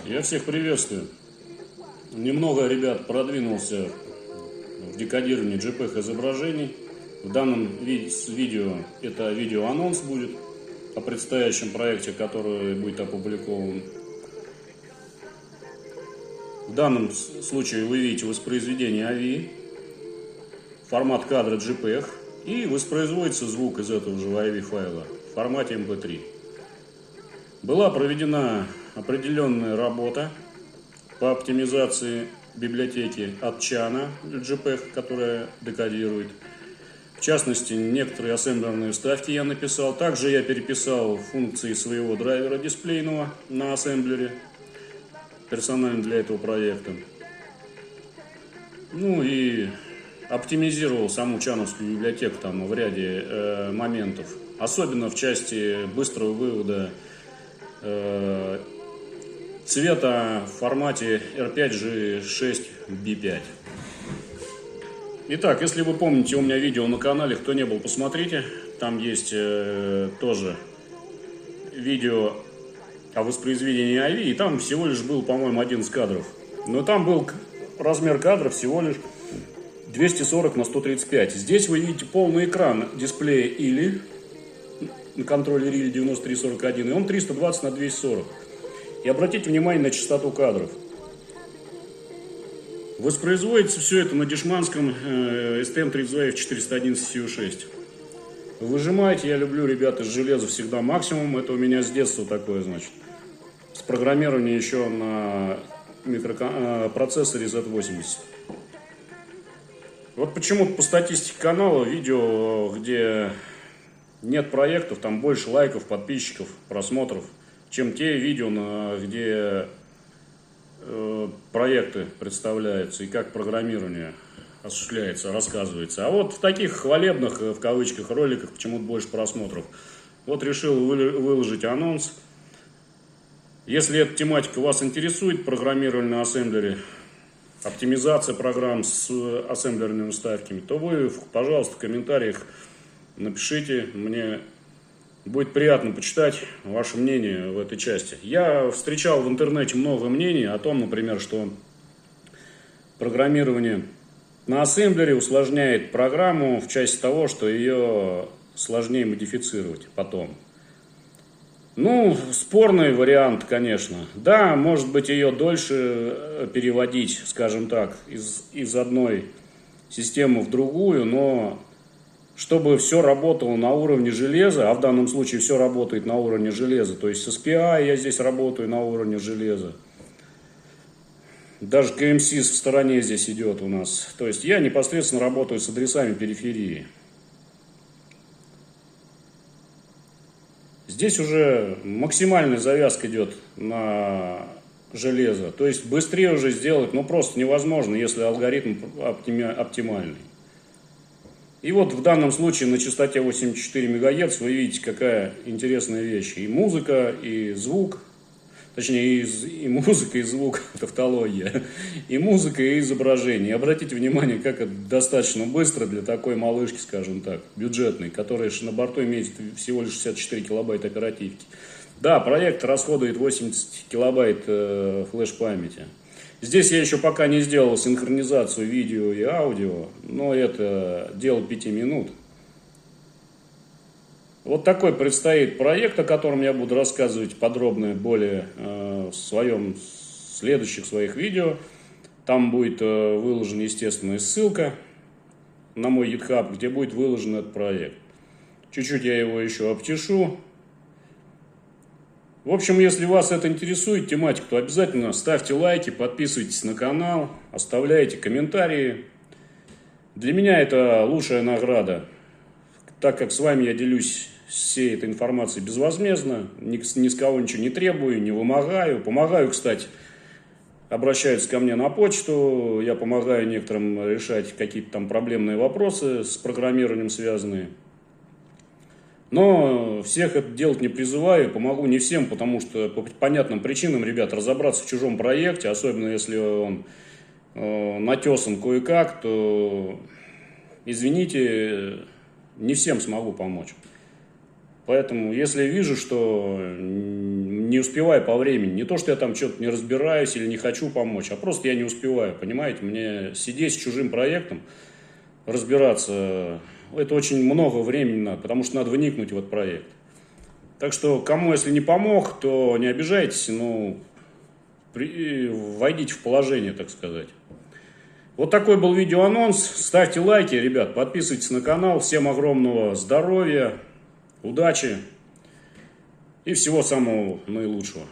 Я всех приветствую. Немного, ребят, продвинулся в декодировании JPEG изображений. В данном видео это видеоанонс будет о предстоящем проекте, который будет опубликован. В данном случае вы видите воспроизведение AVI, формат кадра JPEG, и воспроизводится звук из этого же AVI файла в формате MP3. Была проведена определенная работа по оптимизации библиотеки от Чана JPEG, которая декодирует. В частности, некоторые ассемблерные вставки я написал. Также я переписал функции своего драйвера дисплейного на ассемблере, персонально для этого проекта. Ну и оптимизировал саму чановскую библиотеку там в ряде моментов. Особенно в части быстрого вывода цвета в формате R5G6B5. Итак, если вы помните, у меня видео на канале, кто не был, посмотрите. Там есть тоже видео о воспроизведении AVI, и там всего лишь был, по-моему, 11 кадров. Но там был размер кадров всего лишь 240 на 135. Здесь вы видите полный экран дисплея или на контроллере или 9341, и он 320 на 240. И обратите внимание на частоту кадров. Воспроизводится все это на дешманском STM32F411CU6. Выжимаете, я люблю, ребята, с железа всегда максимум. Это у меня с детства такое, значит. С программированием еще на процессоре Z80. Вот почему-то по статистике канала видео, где нет проектов, там больше лайков, подписчиков, просмотров, чем те видео, где проекты представляются и как программирование осуществляется, рассказывается. А вот в таких хвалебных, в кавычках, роликах почему-то больше просмотров. Вот решил выложить анонс. Если эта тематика вас интересует, программирование на ассемблере, оптимизация программ с ассемблерными вставками, то вы, пожалуйста, в комментариях напишите, мне будет приятно почитать ваше мнение в этой части. Я встречал в интернете много мнений о том, например, что программирование на ассемблере усложняет программу в части того, что ее сложнее модифицировать потом. Ну, спорный вариант, конечно. Да, может быть, ее дольше переводить, скажем так, из одной системы в другую, но чтобы все работало на уровне железа, а в данном случае все работает на уровне железа, то есть с SPI я здесь работаю на уровне железа. Даже KMSys в стороне здесь идет у нас. То есть я непосредственно работаю с адресами периферии. Здесь уже максимальная завязка идет на железо. То есть быстрее уже сделать, ну, просто невозможно, если алгоритм оптимальный. И вот в данном случае на частоте 84 МГц вы видите, какая интересная вещь. И музыка, и звук, точнее и музыка, и звук, тавтология, и музыка, и изображение. И обратите внимание, как это достаточно быстро для такой малышки, скажем так, бюджетной, которая на борту имеет всего лишь 64 килобайт оперативки. Да, проект расходует 80 килобайт флеш-памяти. Здесь я еще пока не сделал синхронизацию видео и аудио, но это дело 5 минут. Вот такой предстоит проект, о котором я буду рассказывать подробно более в следующих своих видео. Там будет выложена, естественно, ссылка на мой GitHub, где будет выложен этот проект. Чуть-чуть я его еще обтешу. В общем, если вас это интересует, тематика, то обязательно ставьте лайки, подписывайтесь на канал, оставляйте комментарии. Для меня это лучшая награда, так как с вами я делюсь всей этой информацией безвозмездно, ни с кого ничего не требую, не вымогаю. Помогаю, кстати, обращаются ко мне на почту, я помогаю некоторым решать какие-то там проблемные вопросы с программированием связанные. Но всех это делать не призываю, помогу не всем, потому что по понятным причинам, ребят, разобраться в чужом проекте, особенно если он натесан кое-как, то, извините, не всем смогу помочь. Поэтому, если вижу, что не успеваю по времени. Не то, что я там что-то не разбираюсь или не хочу помочь, а просто я не успеваю, понимаете? Мне сидеть с чужим проектом, разбираться, это очень много времени надо, потому что надо вникнуть в этот проект. Так что, кому, если не помог, то не обижайтесь, ну, войдите в положение, так сказать. Вот такой был видеоанонс. Ставьте лайки, ребят, подписывайтесь на канал. Всем огромного здоровья, удачи и всего самого наилучшего.